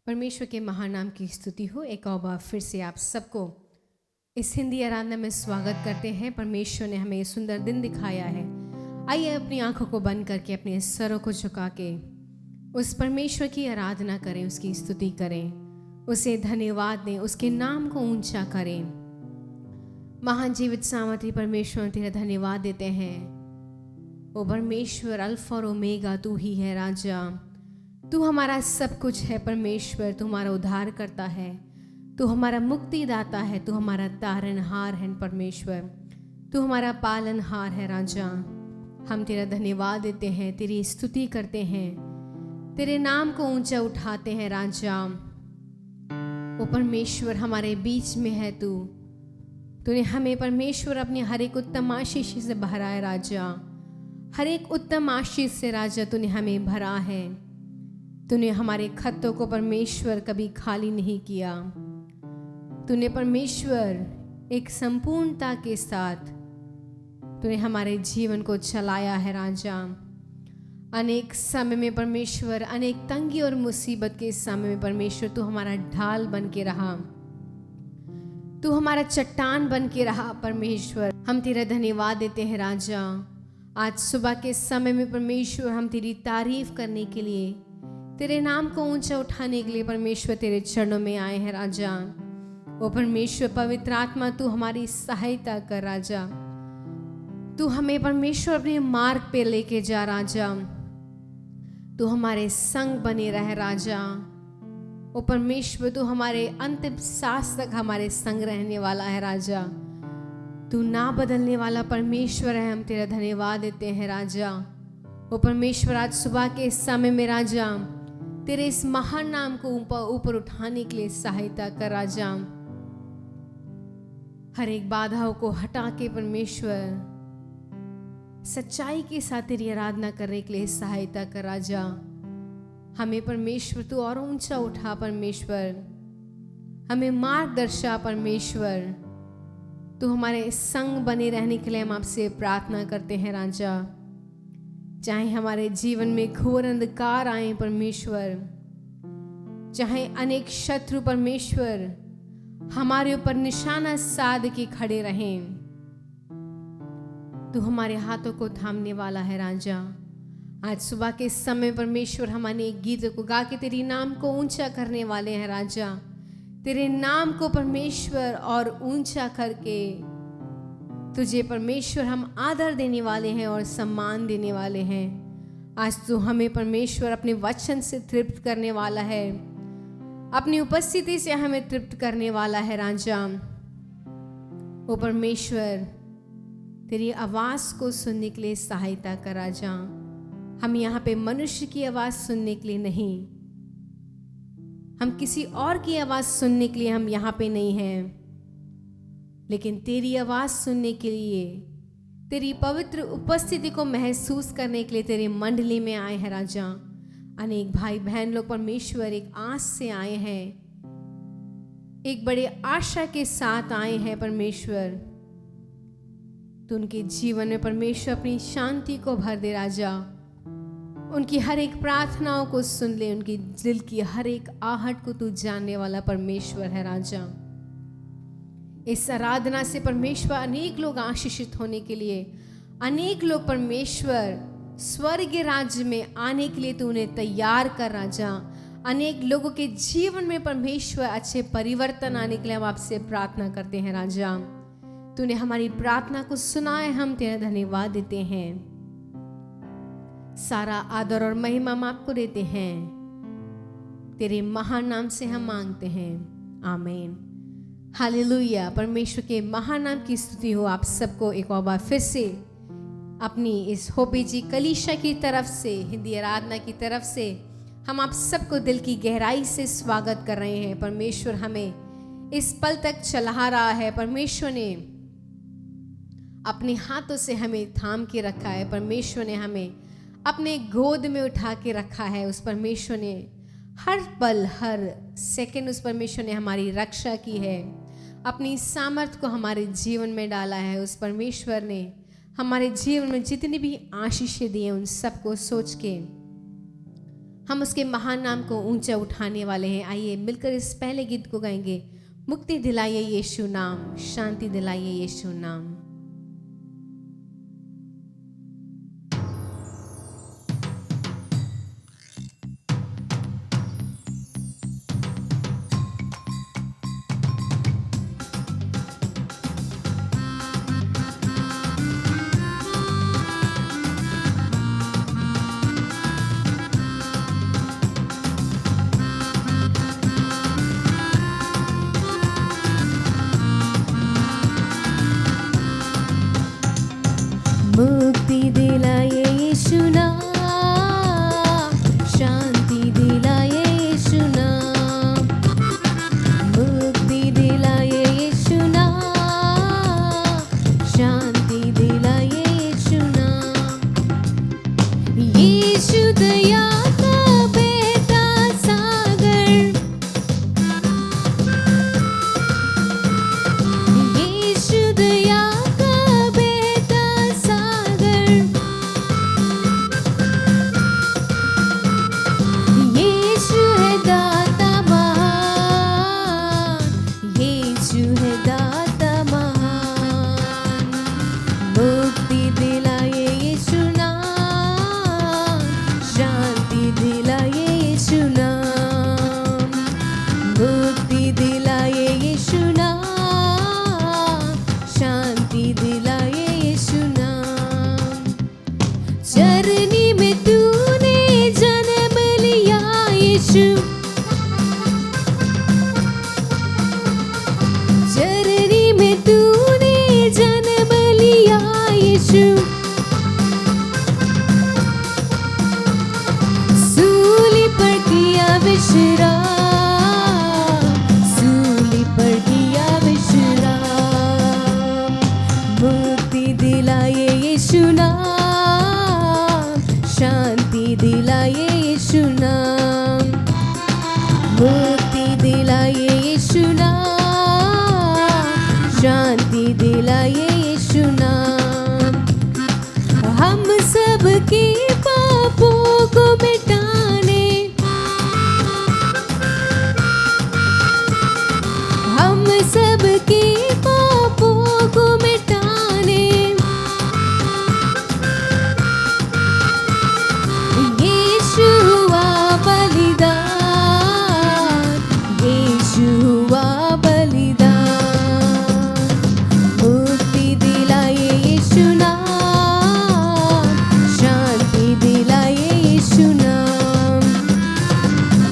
परमेश्वर के महान नाम की स्तुति हो। एक और बार फिर से आप सबको इस हिंदी आराधना में स्वागत करते हैं। परमेश्वर ने हमें सुंदर दिन दिखाया है। आइए अपनी आंखों को बंद करके अपने सरों को झुका के उस परमेश्वर की आराधना करें, उसकी स्तुति करें, उसे धन्यवाद दें, उसके नाम को ऊंचा करें। महान जीवित सामर्थी परमेश्वर तेरा धन्यवाद देते हैं। ओ परमेश्वर, अल्फा और ओमेगा तू ही है राजा। तू हमारा सब कुछ है परमेश्वर। तू हमारा उद्धार करता है, तू हमारा मुक्तिदाता है, तू हमारा तारनहार है परमेश्वर। तू हमारा पालनहार है राजा। हम तेरा धन्यवाद देते हैं, तेरी स्तुति करते हैं, तेरे नाम को ऊंचा उठाते हैं राजा। वो परमेश्वर हमारे बीच में है। तूने हमें परमेश्वर अपनी हर एक उत्तम आशीष से भरा है राजा। हर एक उत्तम आशीष से राजा तूने हमें भरा है। तूने हमारे खतों को परमेश्वर कभी खाली नहीं किया। तूने परमेश्वर एक संपूर्णता के साथ तूने हमारे जीवन को चलाया है राजा। अनेक समय में परमेश्वर, अनेक तंगी और मुसीबत के समय में परमेश्वर तू हमारा ढाल बन के रहा, तू हमारा चट्टान बन के रहा परमेश्वर। हम तेरा धन्यवाद देते हैं राजा। आज सुबह के समय में परमेश्वर हम तेरी तारीफ करने के लिए, तेरे नाम को ऊंचा उठाने के लिए परमेश्वर तेरे चरणों में आए हैं राजा। ओ परमेश्वर, पवित्र आत्मा तू हमारी सहायता कर राजा। तू हमें परमेश्वर अपने मार्ग पे लेके जा राजा। तू हमारे संग बने रह राजा। ओ परमेश्वर, तू हमारे अंतिम सांस तक हमारे संग रहने वाला है राजा। तू ना बदलने वाला परमेश्वर है। हम तेरा धन्यवाद देते हैं राजा। ओ परमेश्वर, आज सुबह के समय में राजा तेरे इस महान नाम को ऊपर उठाने के लिए सहायता कर राजा। हर एक बाधाओं को हटा के परमेश्वर सच्चाई के साथ तेरी आराधना करने के लिए सहायता कर राजा। हमें परमेश्वर तू और ऊंचा उठा परमेश्वर। हमें मार्गदर्शा परमेश्वर। तू हमारे संग बने रहने के लिए हम आपसे प्रार्थना करते हैं राजा। चाहे हमारे जीवन में घोर अंधकार आए परमेश्वर, चाहे अनेक शत्रु परमेश्वर हमारे ऊपर निशाना साध के खड़े रहें, तू हमारे हाथों को थामने वाला है राजा। आज सुबह के समय परमेश्वर हम अनेक गीतों को गा के तेरी नाम को ऊंचा करने वाले हैं राजा। तेरे नाम को परमेश्वर और ऊंचा करके तुझे परमेश्वर हम आदर देने वाले हैं और सम्मान देने वाले हैं। आज तू हमें परमेश्वर अपने वचन से तृप्त करने वाला है, अपनी उपस्थिति से हमें तृप्त करने वाला है राजा। ओ परमेश्वर, तेरी आवाज को सुनने के लिए सहायता कर राजा। हम यहाँ पे मनुष्य की आवाज सुनने के लिए नहीं, हम किसी और की आवाज सुनने के लिए हम यहाँ पे नहीं हैं, लेकिन तेरी आवाज सुनने के लिए, तेरी पवित्र उपस्थिति को महसूस करने के लिए तेरी मंडली में आए हैं राजा। अनेक भाई बहन लोग परमेश्वर एक आस से आए हैं, एक बड़े आशा के साथ आए हैं परमेश्वर। तो उनके जीवन में परमेश्वर अपनी शांति को भर दे राजा। उनकी हर एक प्रार्थनाओं को सुन ले, उनकी दिल की हर एक आहट को तू जानने वाला परमेश्वर है राजा। इस आराधना से परमेश्वर अनेक लोग आशीषित होने के लिए, अनेक लोग परमेश्वर स्वर्ग राज्य में आने के लिए तू उन्हें तैयार कर राजा। अनेक लोगों के जीवन में परमेश्वर अच्छे परिवर्तन आने के लिए हम आपसे प्रार्थना करते हैं राजा। तूने हमारी प्रार्थना को सुना है, हम तेरा धन्यवाद देते हैं। सारा आदर और महिमा हम आपको देते हैं। तेरे महान नाम से हम मांगते हैं, आमीन। हालेलुया। परमेश्वर के महान नाम की स्तुति हो। आप सबको एक और बार फिर से अपनी इस होपीजी कलीशा की तरफ से, हिंदी आराधना की तरफ से हम आप सबको दिल की गहराई से स्वागत कर रहे हैं। परमेश्वर हमें इस पल तक चला रहा है। परमेश्वर ने अपने हाथों से हमें थाम के रखा है। परमेश्वर ने हमें अपने गोद में उठा के रखा है। उस परमेश्वर ने हर पल, हर सेकंड उस परमेश्वर ने हमारी रक्षा की है, अपनी सामर्थ को हमारे जीवन में डाला है। उस परमेश्वर ने हमारे जीवन में जितनी भी आशीषें दी हैं उन सबको सोच के हम उसके महान नाम को ऊंचा उठाने वाले हैं। आइए मिलकर इस पहले गीत को गाएंगे। मुक्ति दिलाइए यीशु नाम, शांति दिलाइए यीशु नाम। मुक्ति दिलाए यीशु नाम, शांति दिलाए यीशु नाम। मुक्ति दिलाए यीशु नाम, शांति दिलाए यीशु नाम। यीशु दया का बेटा सागर, यीशु दया चरनी में तूने जन्म लिया यीशु, चरनी में तूने जन्म लिया यीशु। सूली पर किया विश्राम, सूली पर किया विश्राम। मुक्ति दिलाए यीशु नाम, शांति दिलाए यीशु नाम। मुक्ति दिलाए यीशु नाम, शांति दिलाए यीशु नाम। हम सब के पापों को मिटाने, हम सब के पापों को मिटाने यीशु हुआ बलिदान, यीशु हुआ बलिदान। मुक्ति दिलाए यीशु नाम, शांति दिलाए यीशु नाम।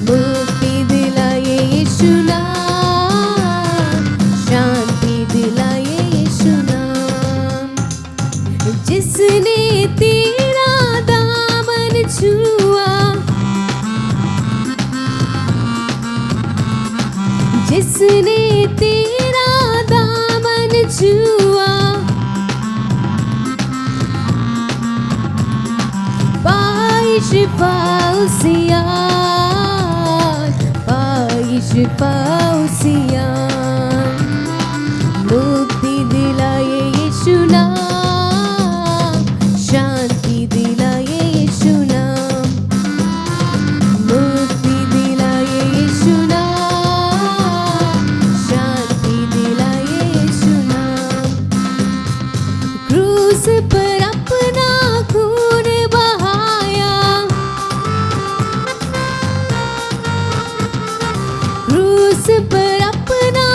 मुक्ति दिलाए यीशु नाम, शांति दिलाए यीशु नाम। जिसने तेरा दामन छुआ, जिसने तेरा दामन छुआ, पाई शिफा उसी आज, पाई शिफा उसी आज। मुक्ति दिलाए यीशु नाम, शांति दिलाए यीशु नाम। मुक्ति दिलाए यीशु नाम, शांति दिलाए यीशु नाम। क्रूस पर अपना खून बहाया, क्रूस पर अपना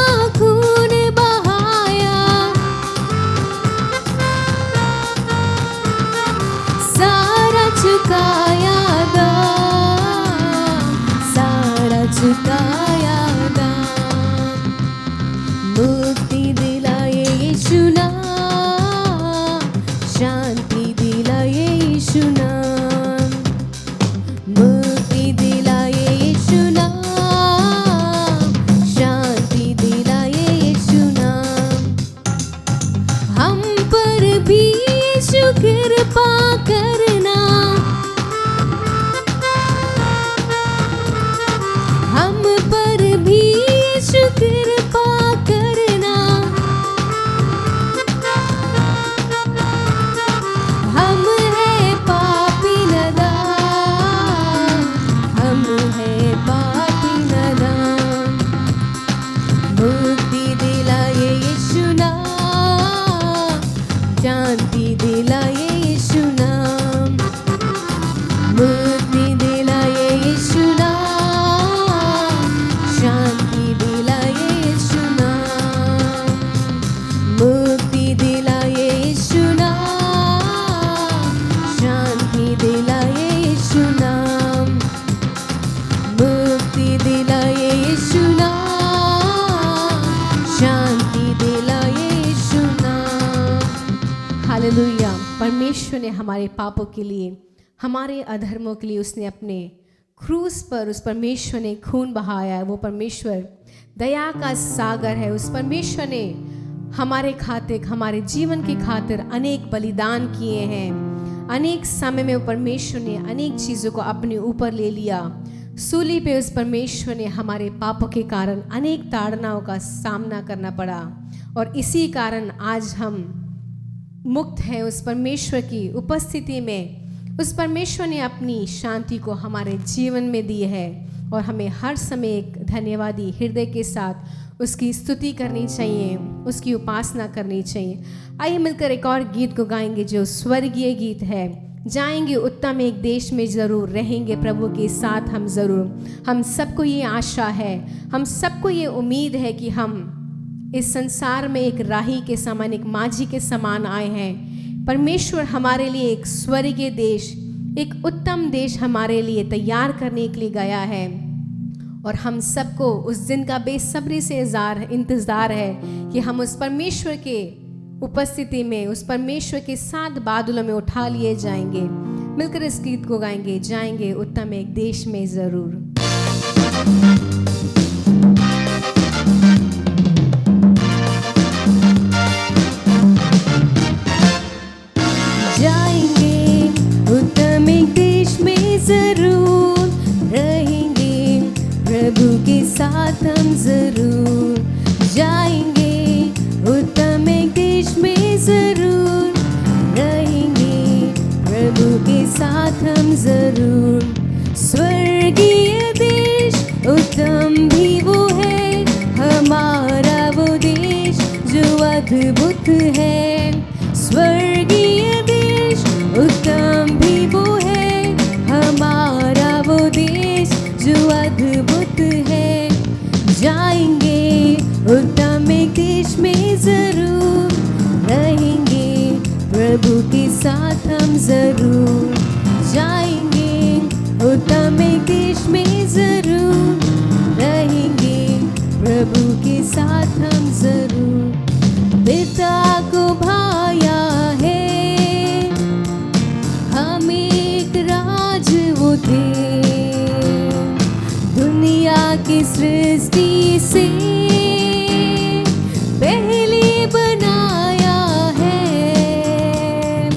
परमेश्वर ने हमारे पापों के लिए, हमारे अधर्मों के लिए उसने अपने क्रूस पर, उस परमेश्वर ने खून बहाया है। वो परमेश्वर दया का सागर है। उस परमेश्वर ने हमारे खातिर, हमारे जीवन की खातिर अनेक बलिदान किए हैं। अनेक समय में वो परमेश्वर ने अनेक चीज़ों को अपने ऊपर ले लिया। सूली पे उस परमेश्वर ने हमारे पापों के कारण अनेक ताड़नाओं का सामना करना पड़ा, और इसी कारण आज हम मुक्त हैं उस परमेश्वर की उपस्थिति में। उस परमेश्वर ने अपनी शांति को हमारे जीवन में दी है, और हमें हर समय एक धन्यवादी हृदय के साथ उसकी स्तुति करनी चाहिए, उसकी उपासना करनी चाहिए। आइए मिलकर एक और गीत को गाएंगे जो स्वर्गीय गीत है, जाएंगे उत्तम एक देश में ज़रूर, रहेंगे प्रभु के साथ हम ज़रूर। हम सबको ये आशा है, हम सबको ये उम्मीद है कि हम इस संसार में एक राही के समान, एक माझी के समान आए हैं। परमेश्वर हमारे लिए एक स्वर्गीय देश, एक उत्तम देश हमारे लिए तैयार करने के लिए गया है, और हम सबको उस दिन का बेसब्री से इंतज़ार है कि हम उस परमेश्वर के उपस्थिति में, उस परमेश्वर के साथ बादलों में उठा लिए जाएंगे। मिलकर इस गीत को गाएंगे, जाएंगे उत्तम एक देश में ज़रूर। जाएंगे उत्तम एक देश में ज़रूर, रहेंगे प्रभु के साथ हम ज़रूर। जाएंगे उत्तम एक देश में ज़रूर, रहेंगे प्रभु के साथ हम ज़रूर। स्वर्गीय देश उत्तम भी वो है, हमारा वो देश जो अद्भुत है। स्वर्गीय देश उत्तम भी वो है, हमारा वो देश जो अद्भुत है। जाएंगे उत्तम एक देश में ज़रूर, रहेंगे प्रभु के साथ हम ज़रूर। जाएंगे उत्तम एक देश में ज़रूर, रहेंगे प्रभु के साथ हम ज़रूर। पिता को भाया है हम एक राज वो थे, दुनिया की सृष्टि से पहले बनाया है।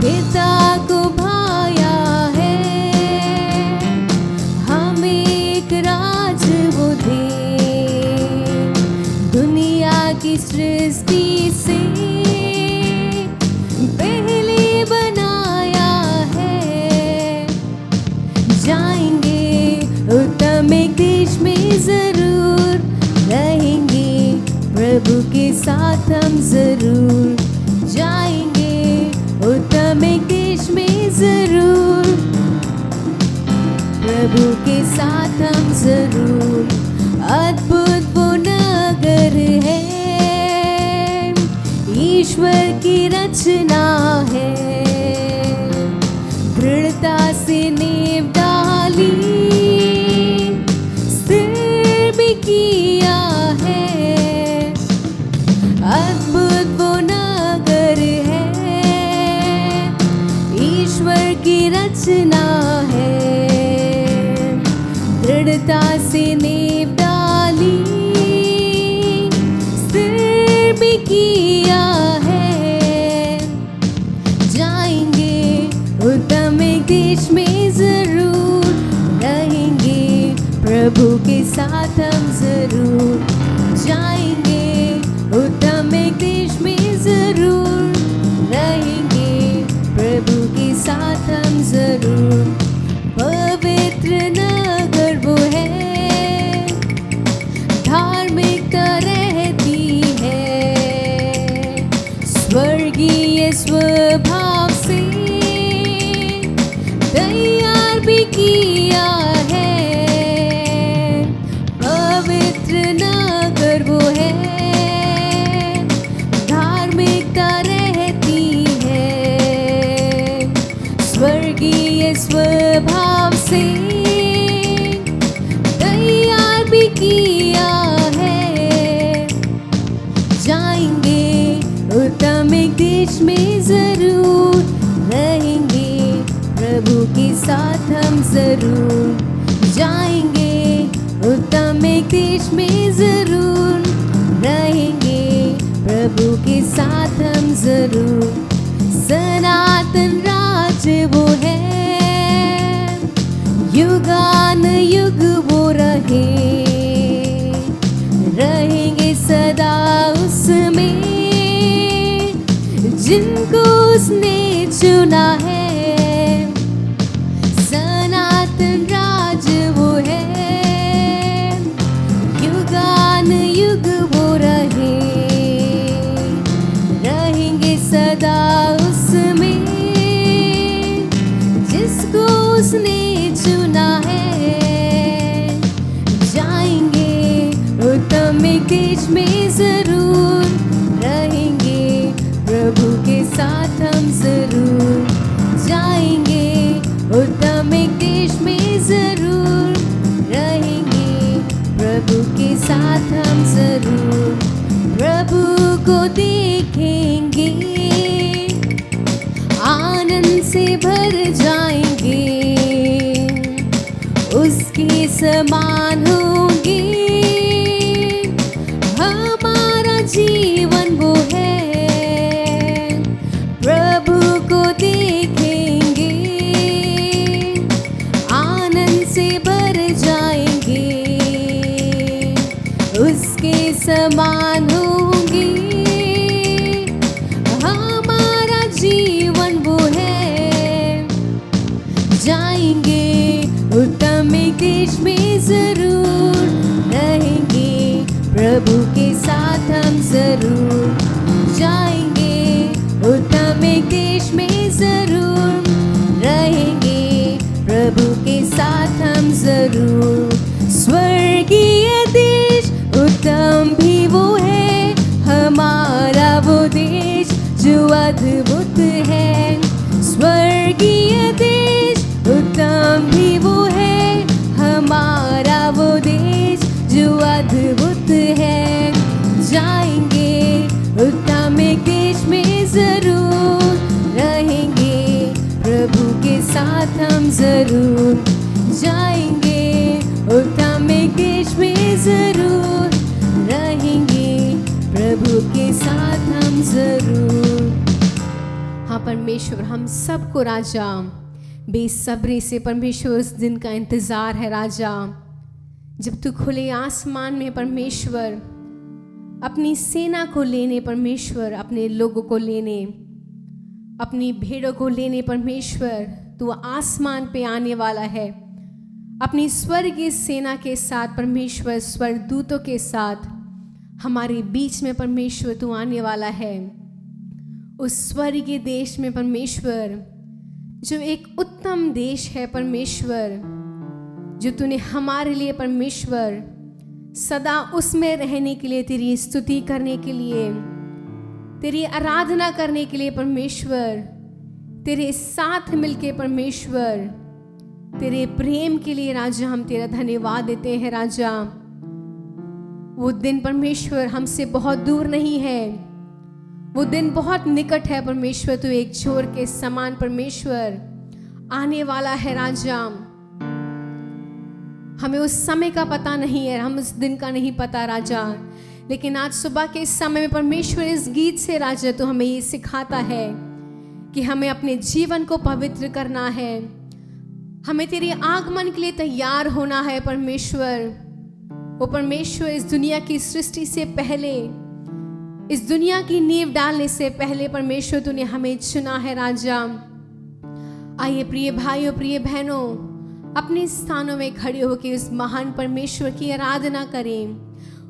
पिता को भाया है हम एक राज वो थे, दुनिया की सृष्टि से पहले बनाया है। जाएंगे उत्तम एक देश में ज़रूर, रहेंगे प्रभु के साथ हम ज़रूर। जाएंगे उत्तम एक देश में ज़रूर, प्रभु के साथ हम ज़रूर। अद्भुत वो नगर है, ईश्वर की रचना है, दृढ़ता से नींव डाली, स्थिर भी किया है। अद्भुत वो नगर है, ईश्वर की रचना है, दृढ़ता से नींव डाली, स्थिर भी किया है। जाएंगे उत्तम एक देश में ज़रूर, रहेंगे प्रभु के साथ हम ज़रूर। जाएंगे उत्तम एक देश में ज़रूर, रहेंगे प्रभु के साथ हम ज़रूर। पवित्र नगर वो है, धार्मिकता रहती है, स्वर्गीय स्वभाव से तैयार भी किया है। पवित्र नगर वो है, धार्मिकता रहती है, स्वर्गीय स्वभाव से तैयार भी किया है। जाएंगे उत्तम एक देश में ज़रूर, के साथ हम जरूर जाएंगे, उत्तम एक देश में जरूर रहेंगे, प्रभु के साथ हम जरूर। सनातन राज्य वो है, युगान युग वो रहेंगे सदा उसमें, जिनको उसने चुना है। सनातन राज्य वो है, युगान युग वो रहेंगे सदा उसमें, जिसको उसने चुना है। जाएंगे उत्तम एक देश में जरूर रहेंगे, प्रभु के साथ हम जरूर जाएंगे, उत्तम एक देश में जरूर रहेंगे, प्रभु के साथ हम जरूर प्रभु को देखेंगे, आनंद से भर जाएंगे, उसके समान होंगे। हमारा जीवन वो है, प्रभु को देखेंगे, आनंद से भर जाएंगे, उसके समान होंगे। हमारा जीवन वो है, जाएंगे उत्तम एक देश में जरूर रहेंगे, प्रभु के साथ हम जरूर जाएंगे, उत्तम एक देश में जरूर रहेंगे, प्रभु के साथ हम जरूर। स्वर्गीय देश उत्तम भी वो है, हमारा वो देश जो अद्भुत है। स्वर्गीय देश उत्तम भी वो है, हमारा वो देश जो अद्भुत है। जाएंगे उत्तम एक देश में जरूर रहेंगे, प्रभु के साथ हम जरूर जाएंगे, उत्तम एक देश में जरूर रहेंगे, प्रभु के साथ हम जरूर। हाँ परमेश्वर, हम सबको राजा बेसब्री से परमेश्वर उस दिन का इंतज़ार है राजा, जब तू खुले आसमान में परमेश्वर अपनी सेना को लेने, परमेश्वर अपने लोगों को लेने, अपनी भेड़ों को लेने परमेश्वर तू आसमान पे आने वाला है, अपनी स्वर्गीय सेना के साथ परमेश्वर, स्वर्गदूतों के साथ हमारे बीच में परमेश्वर तू आने वाला है। उस स्वर्गीय देश में परमेश्वर, जो एक उत्तम देश है परमेश्वर, जो तूने हमारे लिए परमेश्वर सदा उसमें रहने के लिए, तेरी स्तुति करने के लिए, तेरी आराधना करने के लिए परमेश्वर, तेरे साथ मिलके परमेश्वर, तेरे प्रेम के लिए राजा हम तेरा धन्यवाद देते हैं राजा। वो दिन परमेश्वर हमसे बहुत दूर नहीं है, वो दिन बहुत निकट है परमेश्वर। तू एक चोर के समान परमेश्वर आने वाला है राजा। हमें उस समय का पता नहीं है, हम उस दिन का नहीं पता राजा, लेकिन आज सुबह के समय में परमेश्वर इस गीत से राजा तो हमें ये सिखाता है कि हमें अपने जीवन को पवित्र करना है, हमें तेरे आगमन के लिए तैयार होना है परमेश्वर। वो परमेश्वर इस दुनिया की सृष्टि से पहले, इस दुनिया की नींव डालने से पहले परमेश्वर तूने हमें चुना है राजा। आइए प्रिय भाइयों, प्रिय बहनों, अपने स्थानों में खड़े होकर उस महान परमेश्वर की आराधना करें,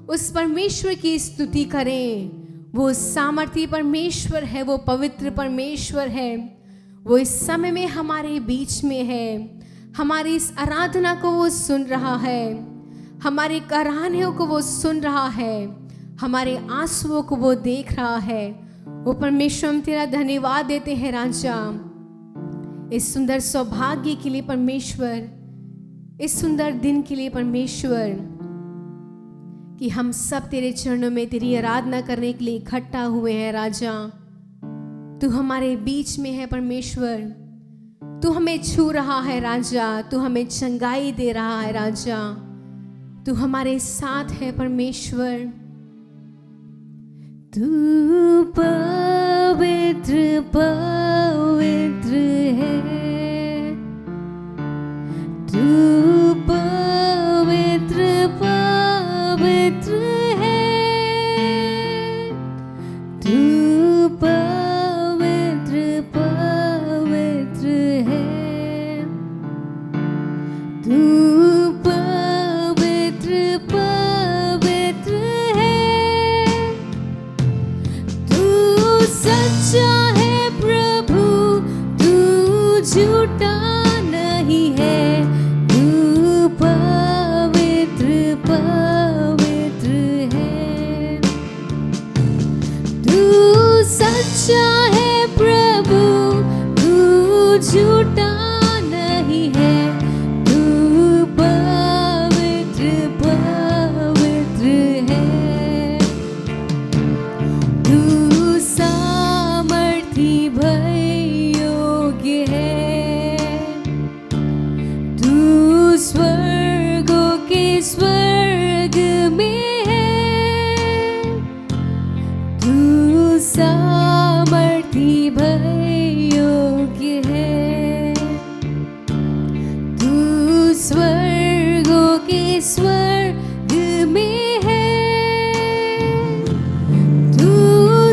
उस परमेश्वर की स्तुति करें। वो सामर्थी परमेश्वर है, वो पवित्र परमेश्वर है, वो इस समय में हमारे बीच में है। हमारी इस आराधना को वो सुन रहा है, हमारे कराहनें को वो सुन रहा है, हमारे आंसुओं को वो देख रहा है। वो परमेश्वर हम तेरा धन्यवाद देते हैं राजा, इस सुंदर सौभाग्य के लिए परमेश्वर, इस सुंदर दिन के लिए परमेश्वर, कि हम सब तेरे चरणों में तेरी आराधना करने के लिए इकट्ठा हुए हैं राजा। तू हमारे बीच में है परमेश्वर, तू हमें छू रहा है राजा, तू हमें चंगाई दे रहा है राजा, तू हमारे साथ है परमेश्वर। तू पवित्र पवित्र है, तू पवित्र पवित्र है, तू पवित्र पवित्र है, तू पवित्र पवित्र है, तू सच्चा है प्रभु, तू झूठा नहीं है, तू पवित्र पवित्र है, तू सच्चा है प्रभु, तू झूठा नहीं है, तू पवित्र पवित्र है, तू सामर्थी भय योग्य है, तू स्वर्गों के स्वर्ग में है, तू सामर्थी भय योग्य है, तू स्वर्गों के स्वर्ग में है, तू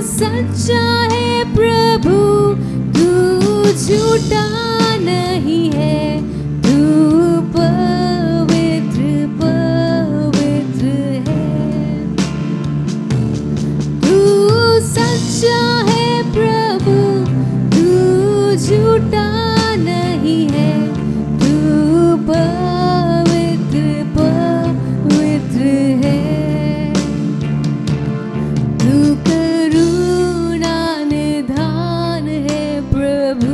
सच्चा है प्रभु, तू झूठा नहीं है, तू पवित्र पवित्र है, तू सच्चा है प्रभु, तू झूठा नहीं है, तू पवित्र पवित्र है, तू करुणा निधान है प्रभु,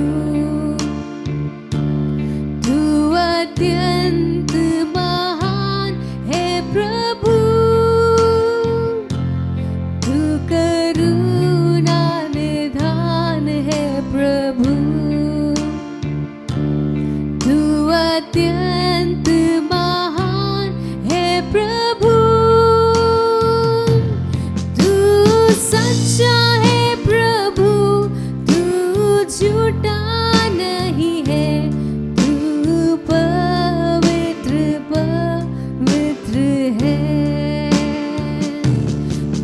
तू अत्यंत महान है प्रभु, तू करुणा निधान है प्रभु, तू अत्यंत महान है प्रभु, तू सच्चा है प्रभु, तू झूठा नहीं है, तू पवित्र पवित्र है,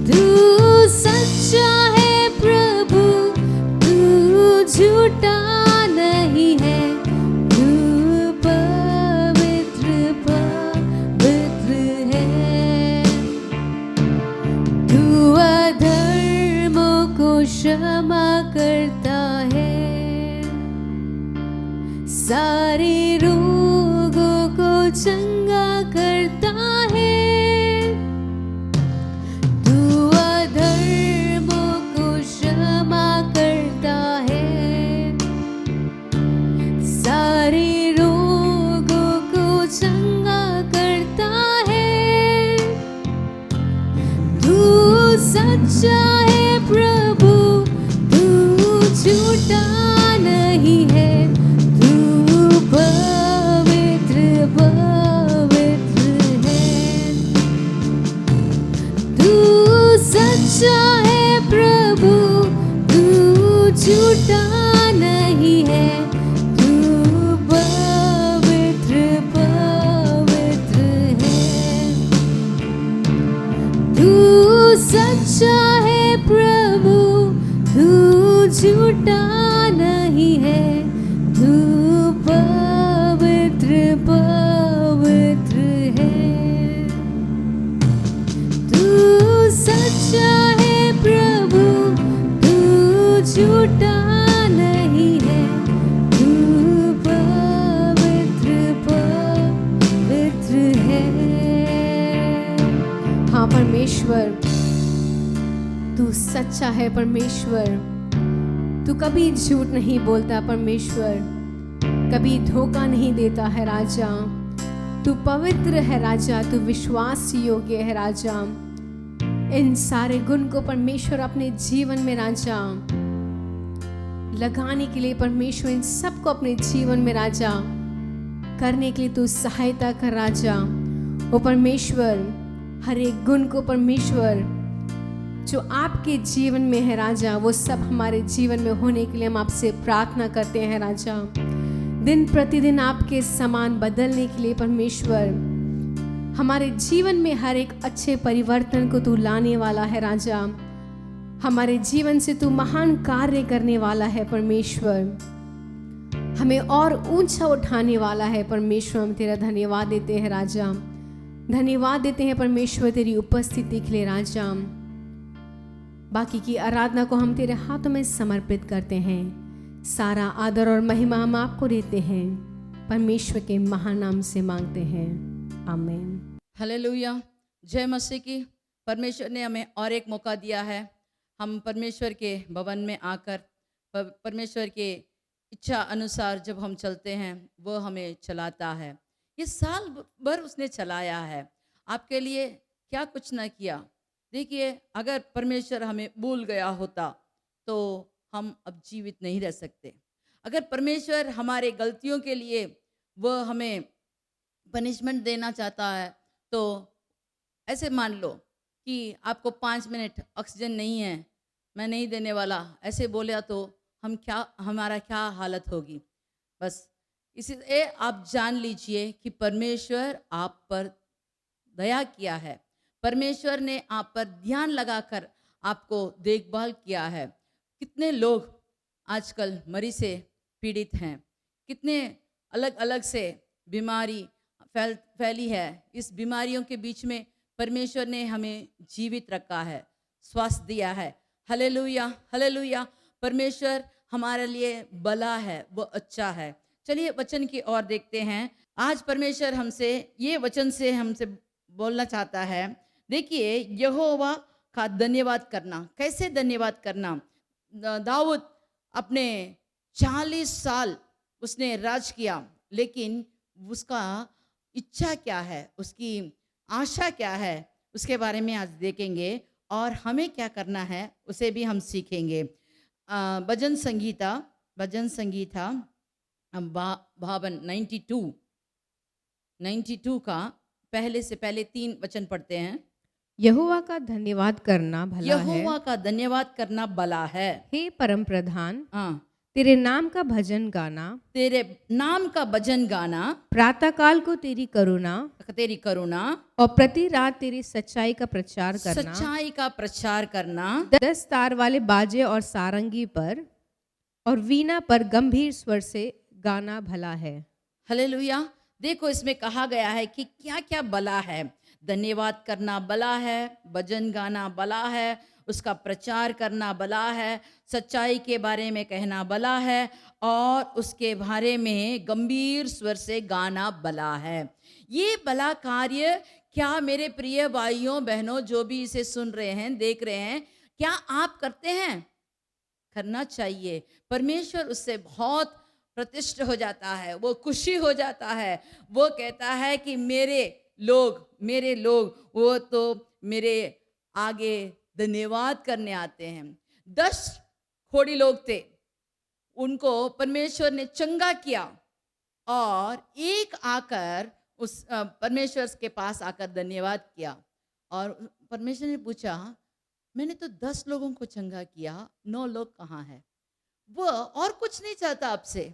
तू सच्चा है प्रभु, तू झूठा नहीं है, तू पवित्र पवित्र है, तू अधर्मों को क्षमा करता है, सारे रोगों को चंगा करता है, तू अधर्मों को क्षमा करता है, सारे रोगों को चंगा करता है, तू सच्चा है प्रभु, तू झूठा नहीं है, तू पवित्र पवित्र है, तू सच्चा है प्रभु, तू झूठा नहीं है, तू पवित्र पवित्र है, तू सच्चा है प्रभु, तू झूठा नहीं है, तू पवित्र पवित्र है, तू सच्चा है प्रभु, तू झूठा नहीं है, तू पवित्र पवित्र है। हाँ परमेश्वर, तू सच्चा है परमेश्वर, तू कभी झूठ नहीं बोलता परमेश्वर, कभी धोखा नहीं देता है राजा, तू पवित्र है राजा, तू विश्वास योग्य है राजा। इन सारे गुण को परमेश्वर अपने जीवन में राजा लगाने के लिए परमेश्वर, इन सबको अपने जीवन में राजा करने के लिए तू सहायता कर राजा। ओ परमेश्वर, हर एक गुण को परमेश्वर जो आपके जीवन में है राजा, वो सब हमारे जीवन में होने के लिए हम आपसे प्रार्थना करते हैं राजा। दिन प्रतिदिन आपके समान बदलने के लिए परमेश्वर, हमारे जीवन में हर एक अच्छे परिवर्तन को तू लाने वाला है राजा। हमारे जीवन से तू महान कार्य करने वाला है परमेश्वर, हमें और ऊंचा उठाने वाला है परमेश्वर। हम तेरा धन्यवाद देते हैं राजा, धन्यवाद देते हैं परमेश्वर तेरी उपस्थिति के लिए राजा। बाकी की आराधना को हम तेरे हाथों में समर्पित करते हैं। सारा आदर और महिमा हम आपको देते हैं, परमेश्वर के महान नाम से मांगते हैं, आमीन। हालेलुया, जय मसीह की। परमेश्वर ने हमें और एक मौका दिया है। हम परमेश्वर के भवन में आकर परमेश्वर के इच्छा अनुसार जब हम चलते हैं, वो हमें चलाता है। ये साल भर उसने चलाया है, आपके लिए क्या कुछ ना किया। देखिए, अगर परमेश्वर हमें भूल गया होता तो हम अब जीवित नहीं रह सकते। अगर परमेश्वर हमारे गलतियों के लिए वो हमें पनिशमेंट देना चाहता है, तो ऐसे मान लो कि आपको 5 मिनट ऑक्सीजन नहीं है, मैं नहीं देने वाला, ऐसे बोला तो हमारा क्या हालत होगी। बस इसलिए आप जान लीजिए कि परमेश्वर आप पर दया किया है, परमेश्वर ने आप पर ध्यान लगाकर आपको देखभाल किया है। कितने लोग आजकल मरी से पीड़ित हैं, कितने अलग अलग से बीमारी फैली है। इस बीमारियों के बीच में परमेश्वर ने हमें जीवित रखा है, स्वास्थ्य दिया है। Hallelujah, hallelujah. परमेश्वर हमारे लिए भला है, वो अच्छा है। चलिए वचन की ओर देखते हैं। आज परमेश्वर हमसे ये वचन से हमसे बोलना चाहता है। देखिए, यहोवा का धन्यवाद करना। कैसे धन्यवाद करना? दाऊद अपने 40 साल उसने राज किया, लेकिन उसका इच्छा क्या है, उसकी आशा क्या है, उसके बारे में आज देखेंगे और हमें क्या करना है उसे भी हम सीखेंगे। भजन संगीता भावन 92 का पहले से पहले 3 वचन पढ़ते हैं। यहोवा का धन्यवाद करना भला है, यहोवा का धन्यवाद करना भला है। हे परम प्रधान, हाँ, तेरे नाम का भजन गाना, तेरे नाम का भजन गाना, प्रातः काल को तेरी करुणा और प्रति रात तेरी सच्चाई का प्रचार करना, सच्चाई का प्रचार करना। 10 तार वाले बाजे और सारंगी पर और वीणा पर गंभीर स्वर से गाना भला है। हालेलुया। देखो, इसमें कहा गया है कि क्या क्या भला है। धन्यवाद करना भला है, भजन गाना भला है, उसका प्रचार करना भला है, सच्चाई के बारे में कहना भला है और उसके बारे में गंभीर स्वर से गाना भला है। ये भला कार्य क्या मेरे प्रिय भाइयों बहनों जो भी इसे सुन रहे हैं, देख रहे हैं, क्या आप करते हैं? करना चाहिए। परमेश्वर उससे बहुत प्रतिष्ठ हो जाता है, वो खुशी हो जाता है। वो कहता है कि मेरे लोग वो तो मेरे आगे धन्यवाद करने आते हैं। 10 खोड़ी लोग थे, उनको परमेश्वर ने चंगा किया और एक आकर उस परमेश्वर के पास आकर धन्यवाद किया। और परमेश्वर ने पूछा, मैंने तो 10 लोगों को चंगा किया, 9 लोग कहाँ हैं? वो और कुछ नहीं चाहता, आपसे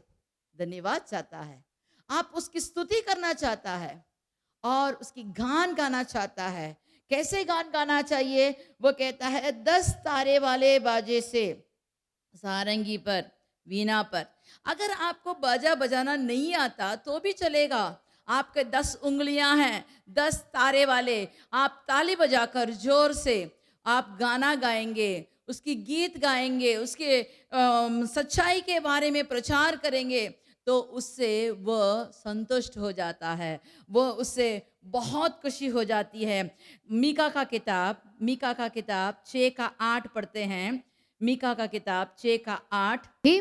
धन्यवाद चाहता है, आप उसकी स्तुति करना चाहता है और उसकी गान गाना चाहता है। कैसे गान गाना चाहिए? वो कहता है 10 तारे वाले बाजे से, सारंगी पर, वीणा पर। अगर आपको बाजा बजाना नहीं आता तो भी चलेगा, आपके 10 उंगलियां हैं, 10 तारे वाले, आप ताली बजाकर जोर से आप गाना गाएंगे, उसकी गीत गाएंगे, उसके सच्चाई के बारे में प्रचार करेंगे, तो उससे वह संतुष्ट हो जाता है, वो उससे बहुत खुशी हो जाती है। मीका का किताब 6 का 8 पढ़ते हैं। मीका का किताब 6 का 8। हे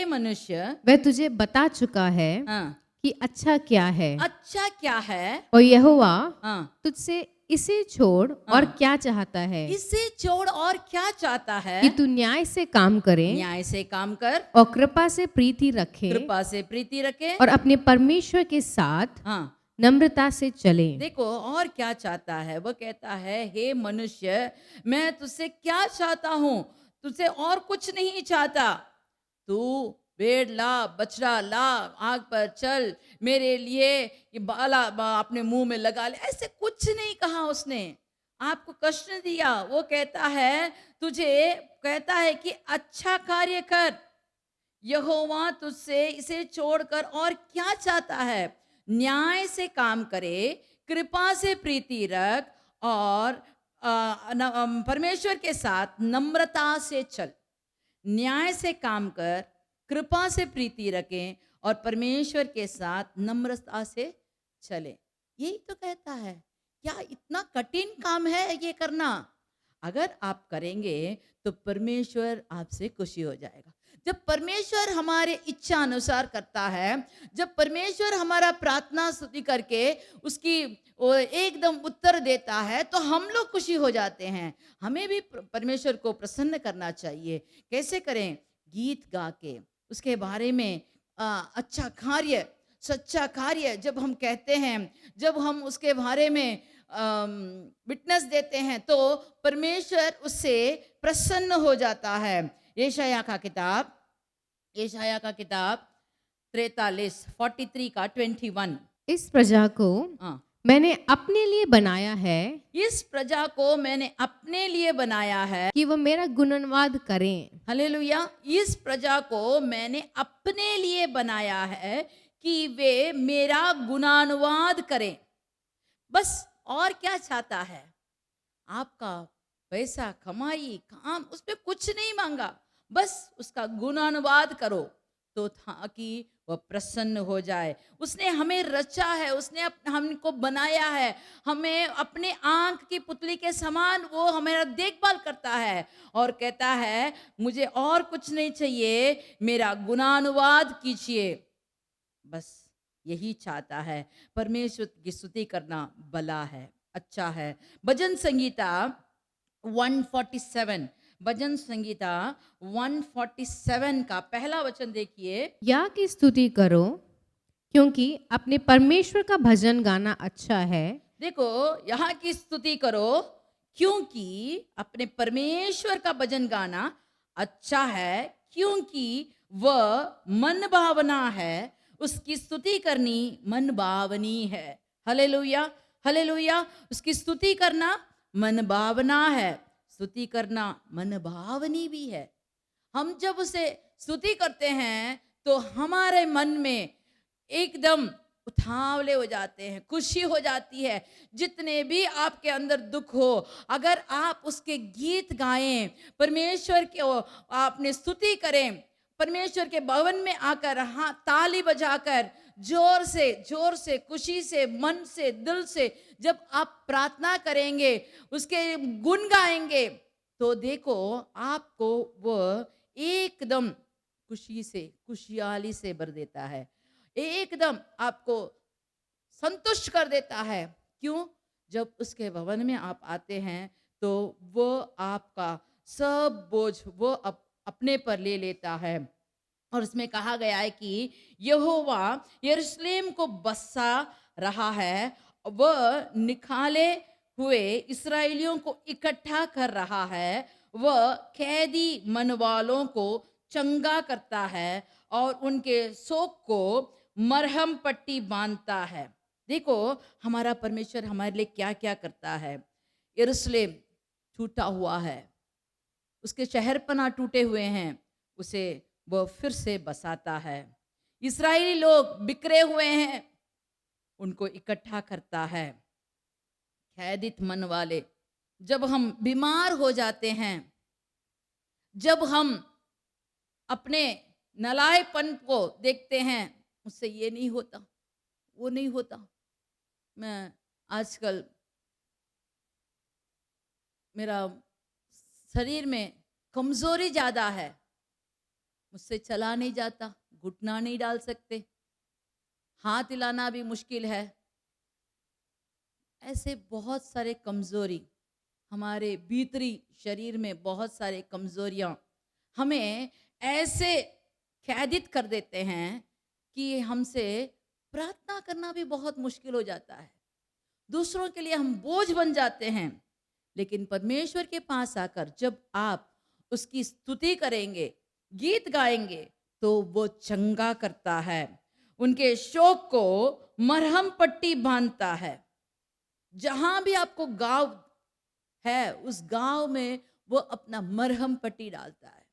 मनुष्य, वह तुझे बता चुका है हाँ, कि अच्छा क्या है, अच्छा क्या है, और यहोवा हाँ, तुझसे इसे छोड़ और हाँ। क्या चाहता है इससे छोड़ और क्या चाहता है? कि तू न्याय से काम करे न्याय से काम कर, और कृपा से प्रीति रखे कृपा से प्रीति रखे। और अपने परमेश्वर के साथ हाँ, नम्रता से चले। देखो और क्या चाहता है? वो कहता है, हे मनुष्य, मैं तुझसे क्या चाहता हूं? तुझसे और कुछ नहीं चाहता। तू भेड़ ला, बछड़ा ला, आग पर चल, मेरे लिए ये अपने मुंह में लगा ले। ऐसे कुछ नहीं कहा उसने, आपको कष्ट नहीं दिया। वो कहता है, तुझे कहता है कि अच्छा कार्य कर। यहोवा तुझसे इसे छोड़कर और क्या चाहता है? न्याय से काम करे, कृपा से प्रीति रख और परमेश्वर के साथ नम्रता से चल। न्याय से काम कर, कृपा से प्रीति रखें और परमेश्वर के साथ नम्रता से चले। यही तो कहता है। क्या इतना कठिन काम है ये करना? अगर आप करेंगे तो परमेश्वर आपसे खुशी हो जाएगा। जब परमेश्वर हमारे इच्छा अनुसार करता है, जब परमेश्वर हमारा प्रार्थना स्तुति करके उसकी वो एकदम उत्तर देता है, तो हम लोग खुशी हो जाते हैं। हमें भी परमेश्वर को प्रसन्न करना चाहिए। कैसे करें? गीत गा के उसके बारे में अच्छा कार्य, सच्चा कार्य जब हम कहते हैं, जब हम उसके बारे में विटनेस देते हैं, तो परमेश्वर उससे प्रसन्न हो जाता है। यशाया का किताब 43 का 21। इस प्रजा को हाँ, मैंने अपने लिए बनाया है इस प्रजा को मैंने अपने लिए बनाया है। कि वो मेरा गुणनवाद करें। हालेलुया। इस प्रजा को मैंने अपने लिए बनाया है कि वे मेरा गुणानुवाद करें। बस और क्या चाहता है? आपका पैसा, कमाई, काम, उसमें कुछ नहीं मांगा। बस उसका गुणानुवाद करो तो ताकि वह प्रसन्न हो जाए। उसने हमें रचा है, उसने हमको बनाया है, हमें अपने आंख की पुतली के समान वो हमारा देखभाल करता है और कहता है, मुझे और कुछ नहीं चाहिए, मेरा गुणानुवाद कीजिए। बस यही चाहता है। परमेश्वर की स्तुति करना भला है, अच्छा है। भजन संगीता 147, भजन संगीता 147 का पहला वचन देखिए। या की स्तुति करो क्योंकि अपने परमेश्वर का भजन गाना अच्छा है। देखो, यहाँ की स्तुति करो क्योंकि अपने परमेश्वर का भजन गाना अच्छा है, क्योंकि वह मन भावना है। उसकी स्तुति करनी मन भावनी है। Hallelujah, hallelujah. उसकी स्तुति करना मन भावना है, स्तुति करना मन भावनी भी है। हम जब उसे स्तुति करते हैं तो हमारे मन में एकदम उठावले हो जाते हैं, खुशी हो जाती है। जितने भी आपके अंदर दुख हो, अगर आप उसके गीत गाएं, परमेश्वर के आपने स्तुति करें, परमेश्वर के भवन में आकर हाँ ताली बजाकर जोर से खुशी से, मन से, दिल से जब आप प्रार्थना करेंगे, उसके गुण गाएंगे, तो देखो आपको वो एकदम खुशी से, खुशहाली से भर देता है, एकदम आपको संतुष्ट कर देता है। क्यों? जब उसके भवन में आप आते हैं तो वो आपका सब बोझ वो अपने पर ले लेता है। और उसमें कहा गया है कि यहोवा यरूशलेम को बसा रहा है, वह निकाले हुए इस्राएलियों को इकट्ठा कर रहा है, वह कैदी मन वालों को चंगा करता है और उनके शोक को मरहम पट्टी बांधता है। देखो हमारा परमेश्वर हमारे लिए क्या क्या करता है। यरूशलेम टूटा हुआ है, उसके शहरपना टूटे हुए हैं, उसे वह फिर से बसाता है। इस्राएली लोग बिखरे हुए हैं, उनको इकट्ठा करता है। कैदित मन वाले, जब हम बीमार हो जाते हैं, जब हम अपने नलायपन को देखते हैं, मुझसे ये नहीं होता, वो नहीं होता, मैं आजकल मेरा शरीर में कमजोरी ज्यादा है, मुझसे चला नहीं जाता, घुटना नहीं डाल सकते, हाथ हिलाना भी मुश्किल है। ऐसे बहुत सारे कमजोरी, हमारे भीतरी शरीर में बहुत सारे कमजोरियां हमें ऐसे कैदित कर देते हैं कि हमसे प्रार्थना करना भी बहुत मुश्किल हो जाता है। दूसरों के लिए हम बोझ बन जाते हैं। लेकिन परमेश्वर के पास आकर जब आप उसकी स्तुति करेंगे, गीत गाएंगे, तो वो चंगा करता है, उनके शोक को मरहम पट्टी बांधता है। जहां भी आपको गांव है, उस गांव में वो अपना मरहम पट्टी डालता है।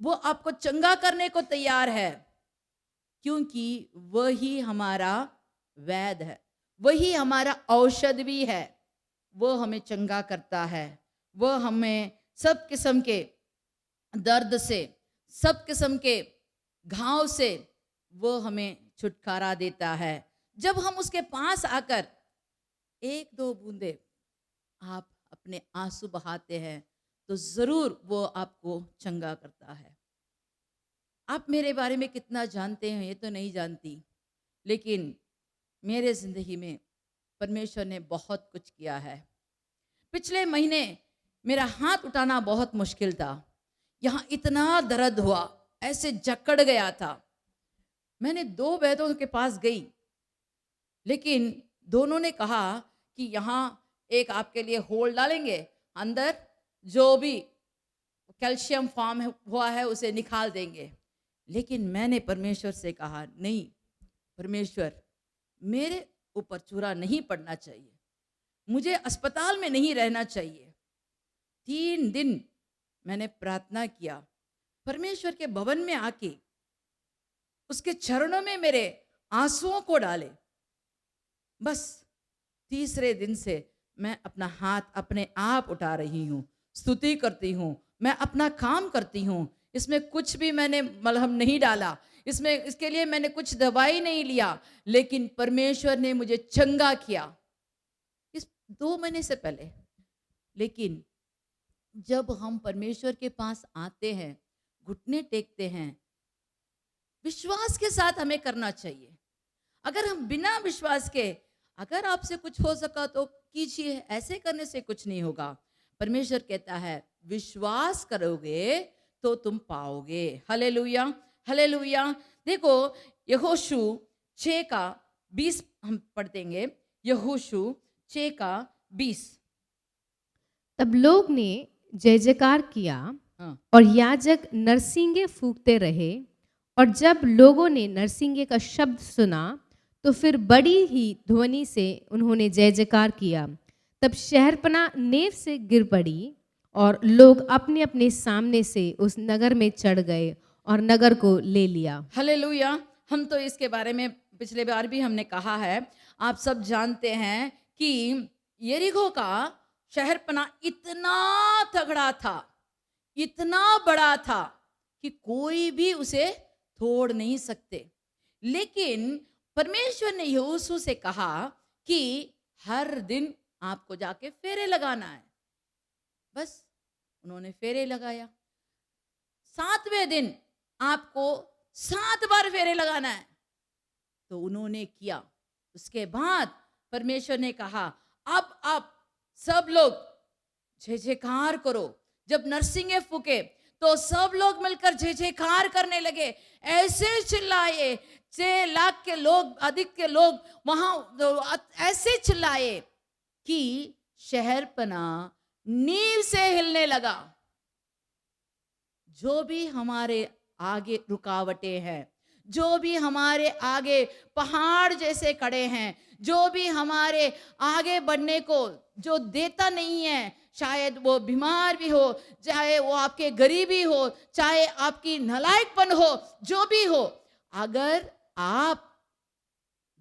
वो आपको चंगा करने को तैयार है, क्योंकि वही हमारा वैद्य है, वही हमारा औषध भी है। वो हमें चंगा करता है, वो हमें सब किस्म के दर्द से, सब किस्म के घाव से वो हमें छुटकारा देता है। जब हम उसके पास आकर एक दो बूंदे आप अपने आंसू बहाते हैं, तो जरूर वो आपको चंगा करता है। आप मेरे बारे में कितना जानते हैं ये तो नहीं जानती, लेकिन मेरे जिंदगी में परमेश्वर ने बहुत कुछ किया है। पिछले महीने मेरा हाथ उठाना बहुत मुश्किल था। यहाँ इतना दर्द हुआ, ऐसे जकड़ गया था। मैंने 2 वैद्यों के पास गई, लेकिन दोनों ने कहा कि यहाँ एक आपके लिए होल डालेंगे, अंदर जो भी कैल्शियम फॉर्म हुआ है उसे निकाल देंगे। लेकिन मैंने परमेश्वर से कहा, नहीं परमेश्वर, मेरे ऊपर चूरा नहीं पड़ना चाहिए, मुझे अस्पताल में नहीं रहना चाहिए। 3 दिन मैंने प्रार्थना किया, परमेश्वर के भवन में आके उसके चरणों में मेरे आंसुओं को डाले। बस तीसरे दिन से मैं अपना हाथ अपने आप उठा रही हूँ, स्तुति करती हूँ, मैं अपना काम करती हूँ। इसमें कुछ भी मैंने मलहम नहीं डाला, इसके लिए मैंने कुछ दवाई नहीं लिया, लेकिन परमेश्वर ने मुझे चंगा किया इस 2 महीने से पहले। लेकिन जब हम परमेश्वर के पास आते हैं, घुटने टेकते हैं, विश्वास के साथ हमें करना चाहिए। अगर हम बिना विश्वास के, अगर आपसे कुछ हो सका तो कीजिए, ऐसे करने से कुछ नहीं होगा। परमेश्वर कहता है विश्वास करोगे तो तुम पाओगे। Hallelujah, hallelujah. देखो यहोशू 6:20 हम पढ़ देंगे। यहोशू 6:20। तब लोग ने जय जयकार किया हाँ। और याजक नरसिंगे फूंकते रहे। और जब लोगों ने नरसिंगे का शब्द सुना तो फिर बड़ी ही ध्वनि से उन्होंने जय जयकार किया। तब शहरपनाह नेव से गिर पड़ी और लोग अपने अपने सामने से उस नगर में चढ़ गए और नगर को ले लिया। हालेलुया। हम तो इसके बारे में पिछले बार भी हमने कहा है। आप सब जानते हैं कि यरीहो का शहरपनाह इतना तगड़ा था, इतना बड़ा था कि कोई भी उसे तोड़ नहीं सकते। लेकिन परमेश्वर ने यहोशू से कहा कि हर दिन आपको जाके फेरे लगाना है। बस उन्होंने फेरे लगाया। 7वें दिन आपको 7 बार फेरे लगाना है, तो उन्होंने किया। उसके बाद परमेश्वर ने कहा अब आप सब लोग जय जयकार करो। जब नरसिंगे फूके तो सब लोग मिलकर जय जयकार करने लगे, ऐसे चिल्लाए, 6 लाख के लोग, अधिक के लोग वहां ऐसे चिल्लाए कि शहरपनाह नींव से हिलने लगा। जो भी हमारे आगे रुकावटें हैं, जो भी हमारे आगे पहाड़ जैसे खड़े हैं, जो भी हमारे आगे बढ़ने को जो देता नहीं है, शायद वो बीमार भी हो, चाहे वो आपके गरीबी हो, चाहे आपकी नालायकपन हो, जो भी हो, अगर आप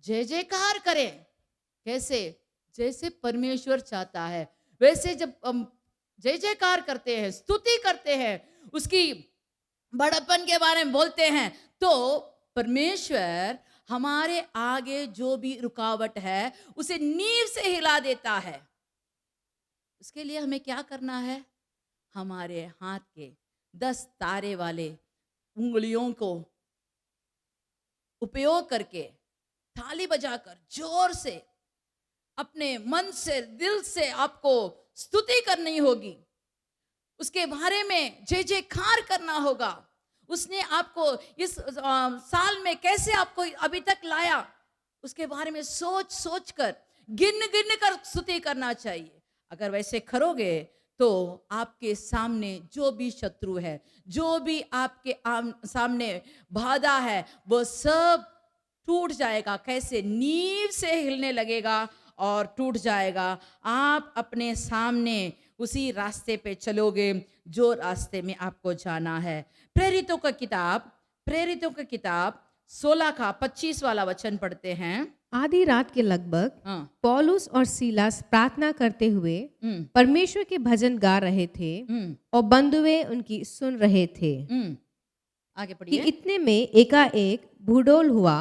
जय जयकार करें, कैसे, जैसे परमेश्वर चाहता है वैसे जब हम जय जयकार करते हैं, स्तुति करते हैं, उसकी बड़प्पन के बारे में बोलते हैं, तो परमेश्वर हमारे आगे जो भी रुकावट है उसे नींव से हिला देता है। उसके लिए हमें क्या करना है? हमारे हाथ के 10 तारे वाले उंगलियों को उपयोग करके ताली बजाकर जोर से अपने मन से, दिल से आपको स्तुति करनी होगी, उसके बारे में जय जयकार करना होगा। उसने आपको इस साल में कैसे आपको अभी तक लाया, उसके बारे में सोच सोच कर, गिन गिन कर स्तुति करना चाहिए। अगर वैसे करोगे तो आपके सामने जो भी शत्रु है, जो भी आपके सामने बाधा है, वो सब टूट जाएगा। कैसे नींव से हिलने लगेगा और टूट जाएगा। आप अपने सामने उसी रास्ते पे चलोगे जो रास्ते में आपको जाना है। प्रेरितों का किताब 16 का 25 वाला वचन पढ़ते हैं। आधी रात के लगभग हाँ। पौलुस और सीलास प्रार्थना करते हुए हम्म, परमेश्वर के भजन गा रहे थे हम्म, और बंधुए उनकी सुन रहे थे आगे कि पढ़िए। इतने में एकाएक भूडोल हुआ,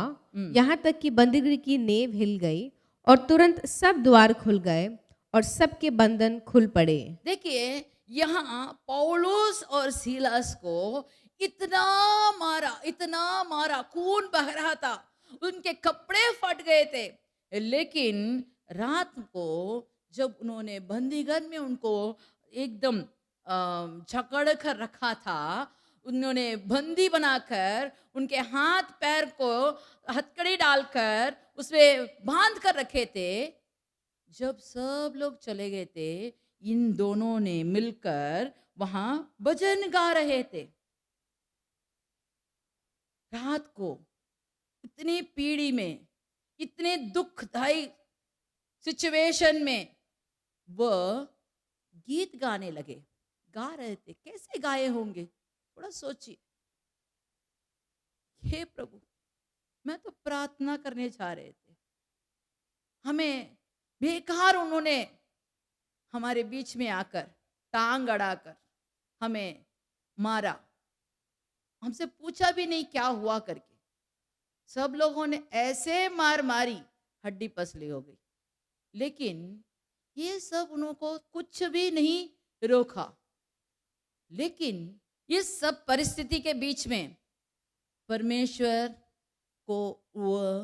यहाँ तक कि बंदीगृह की नेव हिल गई और तुरंत सब द्वार खुल गए और सबके बंधन खुल पड़े। देखिए, यहाँ पौलुस और सीलास को इतना मारा, खून बह रहा था, उनके कपड़े फट गए थे। लेकिन रात को जब उन्होंने बंदीगृह में उनको एकदम जकड़ कर रखा था, उन्होंने बंदी बनाकर उनके हाथ पैर को हथकड़ी डालकर उसमें बांध कर रखे थे। जब सब लोग चले गए थे, इन दोनों ने मिलकर वहां भजन गा रहे थे। रात को इतनी पीड़ी में, इतने दुखदायी सिचुएशन में वह गीत गाने लगे, गा रहे थे। कैसे गाए होंगे, थोड़ा सोचिए। हे प्रभु, मैं तो प्रार्थना करने जा रहे थे, हमें बेकार उन्होंने हमारे बीच में आकर टांग अड़ाकर हमें मारा, हमसे पूछा भी नहीं क्या हुआ करके। सब लोगों ने ऐसे मार मारी, हड्डी पसली हो गई। लेकिन ये सब उनको कुछ भी नहीं रोका। लेकिन इस सब परिस्थिति के बीच में परमेश्वर को वह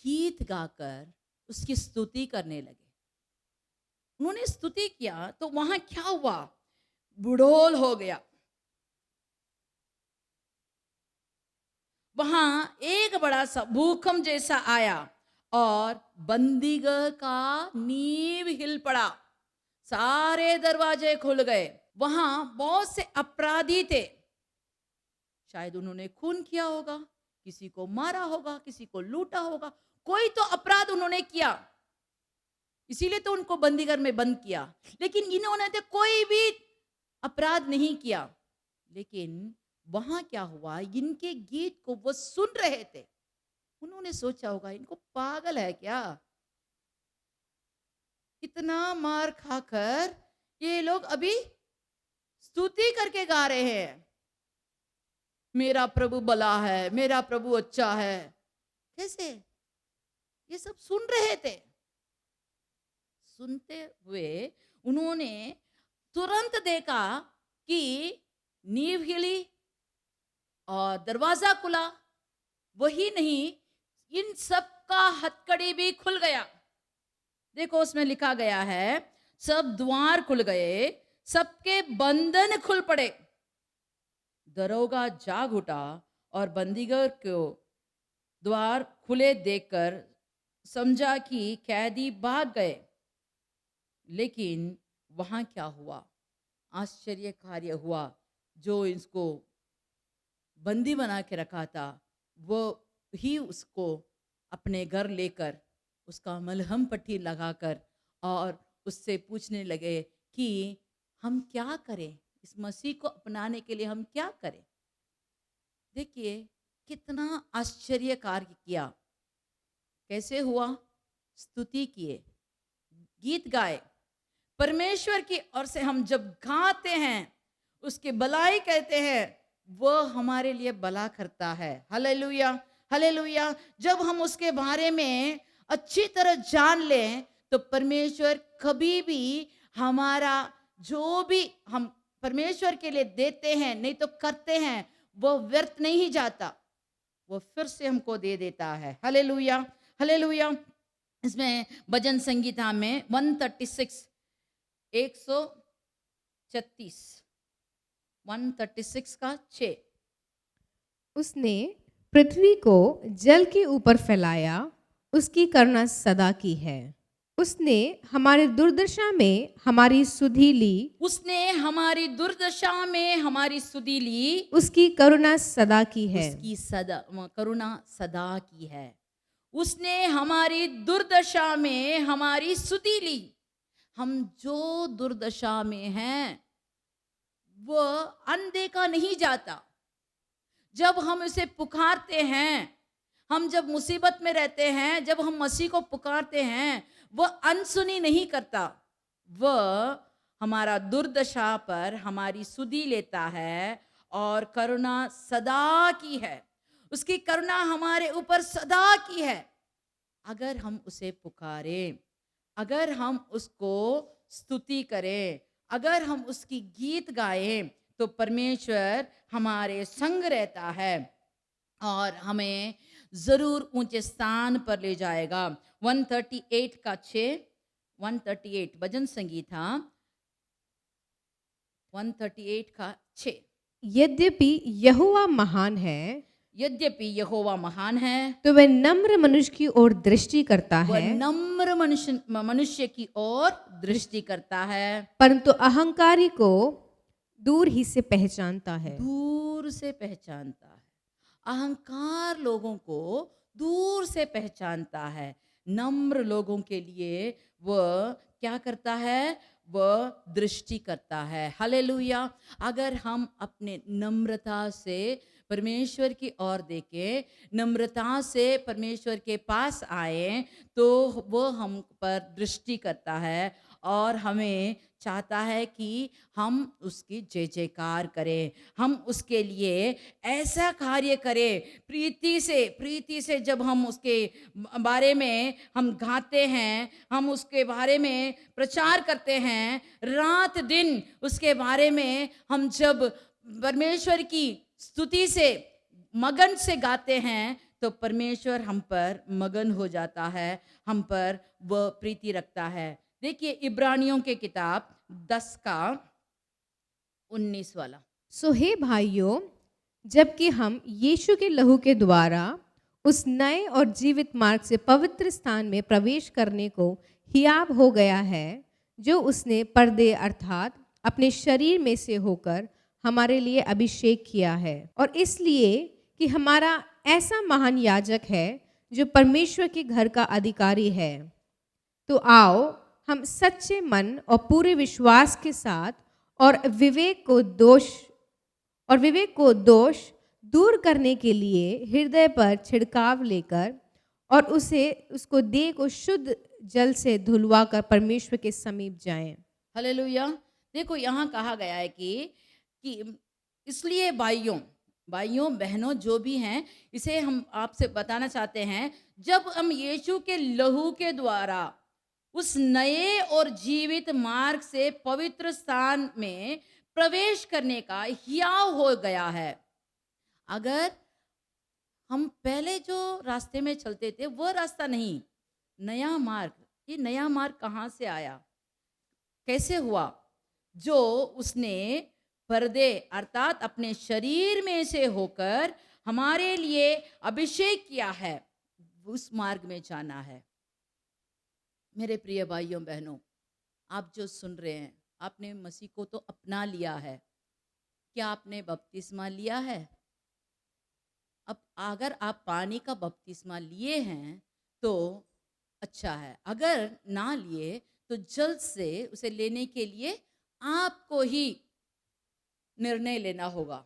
गीत गाकर उसकी स्तुति करने लगे। उन्होंने स्तुति किया तो वहां क्या हुआ, बुढ़ोल हो गया। वहां एक बड़ा सा भूकंप जैसा आया और बंदीगृह का नींव हिल पड़ा, सारे दरवाजे खुल गए। वहां बहुत से अपराधी थे, शायद उन्होंने खून किया होगा, किसी को मारा होगा, किसी को लूटा होगा, कोई तो अपराध उन्होंने किया, इसीलिए तो उनको बंदीगृह में बंद किया। लेकिन इन्होंने तो कोई भी अपराध नहीं किया। लेकिन वहां क्या हुआ, इनके गीत को वो सुन रहे थे। उन्होंने सोचा होगा, इनको पागल है क्या, इतना मार खाकर ये लोग अभी स्तुति करके गा रहे हैं, मेरा प्रभु भला है, मेरा प्रभु अच्छा है। कैसे? ये सब सुन रहे थे। सुनते हुए उन्होंने तुरंत देखा कि नींव हिली और दरवाजा खुला। वही नहीं, इन सब का हथकड़ी भी खुल गया। देखो उसमें लिखा गया है, सब द्वार खुल गए, सबके बंधन खुल पड़े। दरोगा जाग उठा और बंदीगृह को द्वार खुले देखकर समझा कि कैदी भाग गए। लेकिन वहां क्या हुआ, आश्चर्य कार्य हुआ। जो इसको बंदी बना के रखा था, वो ही उसको अपने घर लेकर उसका मलहम पट्टी लगाकर और उससे पूछने लगे कि हम क्या करें, इस मसीह को अपनाने के लिए हम क्या करें। देखिए कितना आश्चर्य कार्य किया। कैसे हुआ, स्तुति किए, गीत गाए। परमेश्वर की ओर से हम जब गाते हैं, उसके भलाई कहते हैं, वो हमारे लिए भला करता है। Hallelujah, hallelujah. जब हम उसके बारे में अच्छी तरह जान लें तो परमेश्वर कभी भी हमारा जो भी हम परमेश्वर के लिए देते हैं, नहीं तो करते हैं, वो व्यर्थ नहीं जाता, वो फिर से हमको दे देता है। Hallelujah, hallelujah. इसमें भजन संगीता में 136 136 136 का 6। उसने पृथ्वी को जल के ऊपर फैलाया, उसकी करुणा सदा की है। उसने हमारे दुर्दशा में हमारी सुधि ली, उसने हमारी दुर्दशा में हमारी सुधि ली, उसकी करुणा सदा की है। उसकी करुणा सदा की है। उसने हमारी दुर्दशा में हमारी सुधि ली। हम जो दुर्दशा में हैं वो अनदेखा नहीं जाता। जब हम उसे पुकारते हैं, हम जब मुसीबत में रहते हैं, जब हम मसीह को पुकारते हैं, वह अनसुनी नहीं करता। वह हमारा दुर्दशा पर हमारी सुधि लेता है और करुणा सदा की है। उसकी करुणा हमारे ऊपर सदा की है। अगर हम उसे पुकारें, अगर हम उसको स्तुति करें, अगर हम उसकी गीत गाएं, तो परमेश्वर हमारे संग रहता है और हमें जरूर ऊंचे स्थान पर ले जाएगा। 138 का 6, 138 भजन संगीता 138 का 6। यद्यपि यहोवा महान है, यद्यपि यहोवा महान है, तो वह नम्र मनुष्य की ओर दृष्टि करता वह है, नम्र मनुष्य की ओर दृष्टि करता है, परंतु अहंकारी को दूर ही से पहचानता है। दूर से पहचानता है। अहंकार लोगों को दूर से पहचानता है। नम्र लोगों के लिए वह क्या करता है? वह दृष्टि करता है। हालेलुया। अगर हम अपने नम्रता से परमेश्वर की ओर देखें, नम्रता से परमेश्वर के पास आए, तो वो हम पर दृष्टि करता है और हमें चाहता है कि हम उसकी जय जयकार करें, हम उसके लिए ऐसा कार्य करें। प्रीति से जब हम उसके बारे में हम गाते हैं, हम उसके बारे में प्रचार करते हैं, रात दिन उसके बारे में हम जब परमेश्वर की स्तुति से मगन से गाते हैं, तो परमेश्वर हम पर मगन हो जाता है, हम पर वह प्रीति रखता है। देखिए इब्रानियों के किताब 10 का 19 वाला। सो हे भाइयों, जबकि हम यीशु के लहू के द्वारा उस नए और जीवित मार्ग से पवित्र स्थान में प्रवेश करने को हियाब हो गया है, जो उसने पर्दे अर्थात अपने शरीर में से होकर हमारे लिए अभिषेक किया है, और इसलिए कि हमारा ऐसा महान याजक है जो परमेश्वर के घर का अधिकारी है। तो आओ हम सच्चे मन और पूरे विश्वास के साथ और विवेक को दोष दूर करने के लिए हृदय पर छिड़काव लेकर और उसको देह को शुद्ध जल से धुलवा कर परमेश्वर के समीप जाएं। हालेलुया। देखो यहाँ कहा गया है कि इसलिए भाइयों बहनों जो भी हैं, इसे हम आपसे बताना चाहते हैं, जब हम यीशु के लहू के द्वारा उस नए और जीवित मार्ग से पवित्र स्थान में प्रवेश करने का हियाव हो गया है। अगर हम पहले जो रास्ते में चलते थे वो रास्ता नहीं, नया मार्ग, ये नया मार्ग कहाँ से आया, कैसे हुआ? जो उसने पर्दे अर्थात अपने शरीर में से होकर हमारे लिए अभिषेक किया है, उस मार्ग में जाना है। मेरे प्रिय भाइयों बहनों, आप जो सुन रहे हैं, आपने मसीह को तो अपना लिया है। क्या आपने बपतिस्मा लिया है? अब अगर आप पानी का बपतिस्मा लिए हैं तो अच्छा है, अगर ना लिए तो जल्द से उसे लेने के लिए आपको ही निर्णय लेना होगा।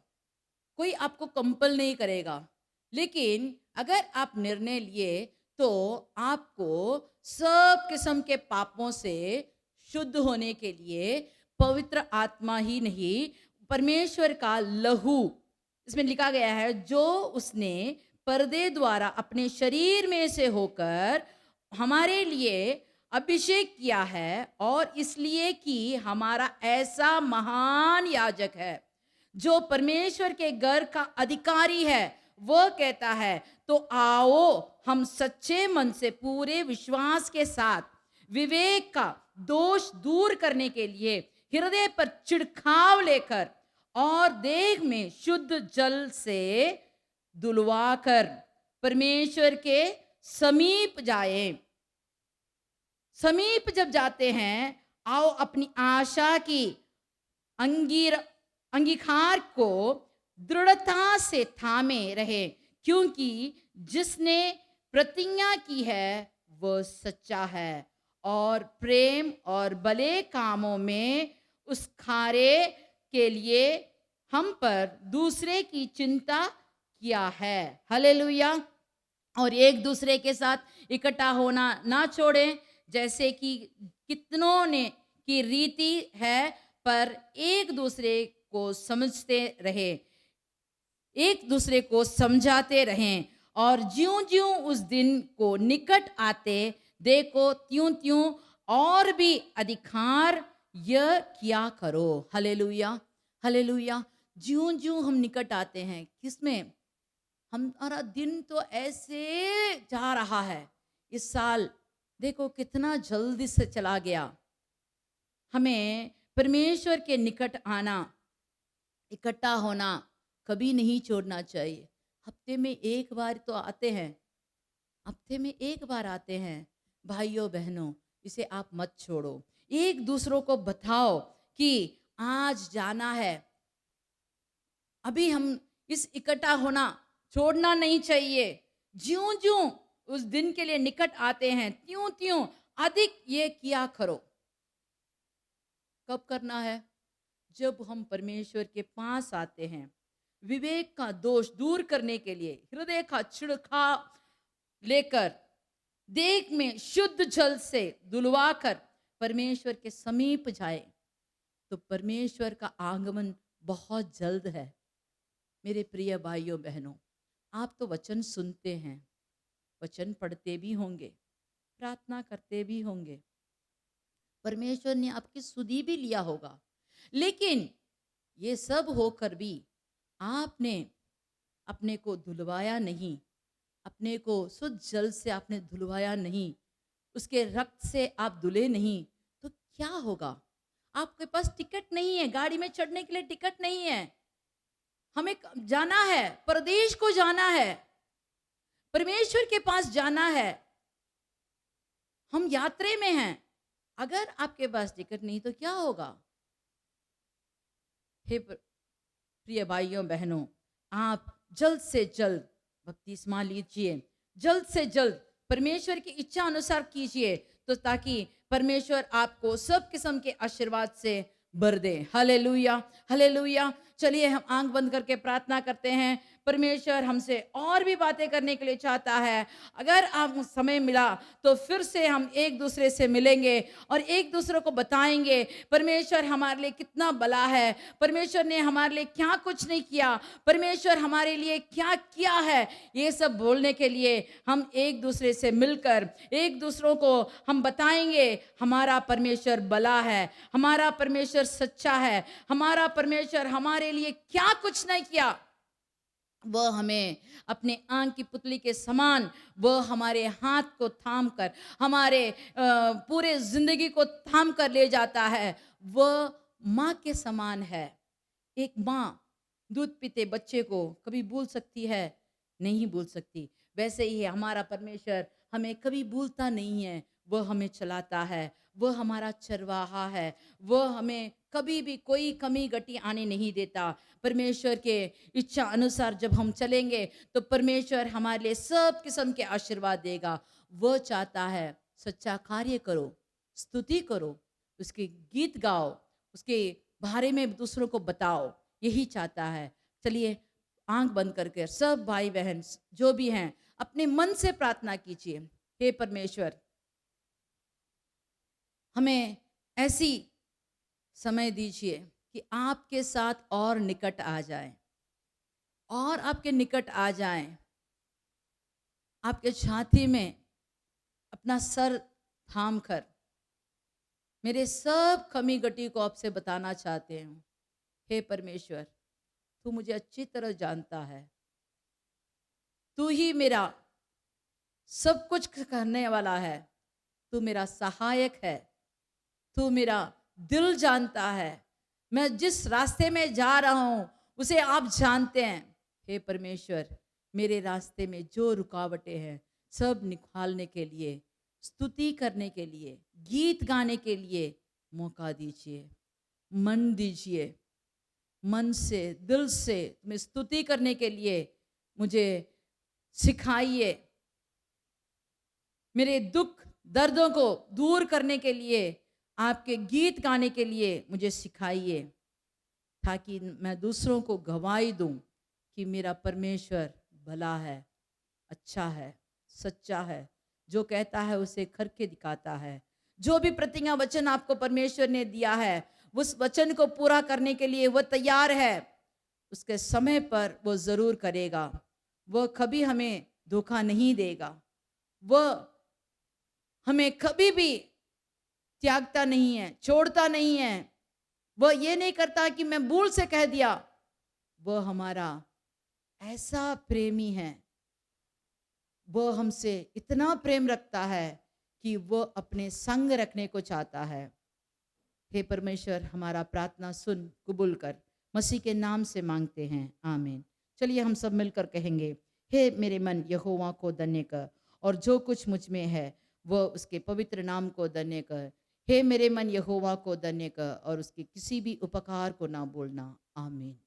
कोई आपको कंपल नहीं करेगा, लेकिन अगर आप निर्णय लिए तो आपको सब किस्म के पापों से शुद्ध होने के लिए पवित्र आत्मा ही नहीं, परमेश्वर का लहू, इसमें लिखा गया है, जो उसने पर्दे द्वारा अपने शरीर में से होकर हमारे लिए अभिषेक किया है, और इसलिए कि हमारा ऐसा महान याजक है जो परमेश्वर के घर का अधिकारी है, वह कहता है, तो आओ हम सच्चे मन से पूरे विश्वास के साथ विवेक का दोष दूर करने के लिए हृदय पर छिड़काव लेकर और देह में शुद्ध जल से धुलवाकर परमेश्वर के समीप जाए। समीप जब जाते हैं, आओ अपनी आशा की अंगीकार को दृढ़ता से थामे रहे, क्योंकि जिसने प्रतिज्ञा की है वह सच्चा है और प्रेम और भले कामों में उस खारे के लिए हम पर दूसरे की चिंता किया है। हालेलुया। और एक दूसरे के साथ इकट्ठा होना ना छोड़ें, जैसे कि कितनों ने की रीति है, पर एक दूसरे को समझते रहे, एक दूसरे को समझाते रहें, और ज्यों ज्यों उस दिन को निकट आते देखो त्यों त्यों और भी अधिकार यह किया करो। Hallelujah, hallelujah. ज्यों ज्यों हम निकट आते हैं, किसमें? हमारा दिन तो ऐसे जा रहा है, इस साल देखो कितना जल्दी से चला गया। हमें परमेश्वर के निकट आना, इकट्ठा होना कभी नहीं छोड़ना चाहिए। हफ्ते में एक बार तो आते हैं, हफ्ते में एक बार आते हैं। भाइयों बहनों, इसे आप मत छोड़ो। एक दूसरों को बताओ कि आज जाना है। अभी हम इस इकट्ठा होना छोड़ना नहीं चाहिए। ज्यों ज्यों उस दिन के लिए निकट आते हैं, त्यों त्यों अधिक ये किया करो। कब करना है? जब हम परमेश्वर के पास आते हैं, विवेक का दोष दूर करने के लिए हृदय का छिड़काव लेकर देह में शुद्ध जल से धुलवाकर परमेश्वर के समीप जाए, तो परमेश्वर का आगमन बहुत जल्द है। मेरे प्रिय भाइयों बहनों, आप तो वचन सुनते हैं, वचन पढ़ते भी होंगे, प्रार्थना करते भी होंगे, परमेश्वर ने आपकी सुधि भी लिया होगा, लेकिन ये सब होकर भी आपने अपने को धुलवाया नहीं, अपने को शुद्ध जल से आपने धुलवाया नहीं, उसके रक्त से आप धुले नहीं, तो क्या होगा? आपके पास टिकट नहीं है, गाड़ी में चढ़ने के लिए टिकट नहीं है। हमें जाना है, परदेश को जाना है, परमेश्वर के पास जाना है, हम यात्रा में हैं। अगर आपके पास टिकट नहीं तो क्या होगा? हे प्रिय भाइयों बहनों, आप जल्द से जल्द बपतिस्मा लीजिए, जल्द से जल्द परमेश्वर की इच्छा अनुसार कीजिए, तो ताकि परमेश्वर आपको सब किस्म के आशीर्वाद से भर दे। Hallelujah, hallelujah. चलिए हम आंख बंद करके प्रार्थना करते हैं। परमेश्वर हमसे और भी बातें करने के लिए चाहता है। अगर आप समय मिला तो फिर से हम एक दूसरे से मिलेंगे और एक दूसरे को बताएंगे परमेश्वर हमारे लिए कितना भला है, परमेश्वर ने हमारे लिए क्या कुछ नहीं किया, परमेश्वर हमारे लिए क्या किया है। ये सब बोलने के लिए हम एक दूसरे से मिलकर एक दूसरों को हम बताएंगे हमारा परमेश्वर भला है, हमारा परमेश्वर सच्चा है, हमारा परमेश्वर हमारे लिए क्या कुछ नहीं किया। वह हमें अपने आंख की पुतली के समान, वह हमारे हाथ को थाम कर हमारे पूरे जिंदगी को थाम कर ले जाता है। वह माँ के समान है। एक माँ दूध पीते बच्चे को कभी भूल सकती है? नहीं भूल सकती। वैसे ही हमारा परमेश्वर हमें कभी भूलता नहीं है। वह हमें चलाता है, वह हमारा चरवाहा है, वह हमें कभी भी कोई कमी गटी आने नहीं देता। परमेश्वर के इच्छा अनुसार जब हम चलेंगे तो परमेश्वर हमारे लिए सब किस्म के आशीर्वाद देगा। वह चाहता है सच्चा कार्य करो, स्तुति करो, उसके गीत गाओ, उसके बारे में दूसरों को बताओ, यही चाहता है। चलिए आंख बंद करके सब भाई बहन जो भी हैं अपने मन से प्रार्थना कीजिए। हे परमेश्वर, हमें ऐसी समय दीजिए कि आपके साथ और निकट आ जाएं, और आपके निकट आ जाएं। आपके छाती में अपना सर थाम कर मेरे सब कमी गटी को आपसे बताना चाहते हूँ। हे परमेश्वर, तू मुझे अच्छी तरह जानता है, तू ही मेरा सब कुछ करने वाला है, तू मेरा सहायक है, तू मेरा दिल जानता है, मैं जिस रास्ते में जा रहा हूं उसे आप जानते हैं। हे परमेश्वर, मेरे रास्ते में जो रुकावटें हैं सब निकालने के लिए, स्तुति करने के लिए, गीत गाने के लिए मौका दीजिए, मन दीजिए, मन से दिल से मैं स्तुति करने के लिए मुझे सिखाइए, मेरे दुख दर्दों को दूर करने के लिए आपके गीत गाने के लिए मुझे सिखाइए, ताकि मैं दूसरों को गवाही दूं कि मेरा परमेश्वर भला है, अच्छा है, सच्चा है, जो कहता है उसे करके दिखाता है। जो भी प्रतिज्ञा वचन आपको परमेश्वर ने दिया है उस वचन को पूरा करने के लिए वह तैयार है, उसके समय पर वो जरूर करेगा। वह कभी हमें धोखा नहीं देगा, वह हमें कभी भी त्यागता नहीं है, छोड़ता नहीं है। वह ये नहीं करता कि मैं भूल से कह दिया। वह हमारा ऐसा प्रेमी है, वह हमसे इतना प्रेम रखता है कि वह अपने संग रखने को चाहता है। हे परमेश्वर, हमारा प्रार्थना सुन, कबूल कर, मसीह के नाम से मांगते हैं, आमीन। चलिए हम सब मिलकर कहेंगे, हे मेरे मन यहोवा को धन्य कर, और जो कुछ मुझ में है वह उसके पवित्र नाम को धन्य कर। हे मेरे मन यहोवा को धन्य कर, और उसके किसी भी उपकार को ना भूलना, आमीन।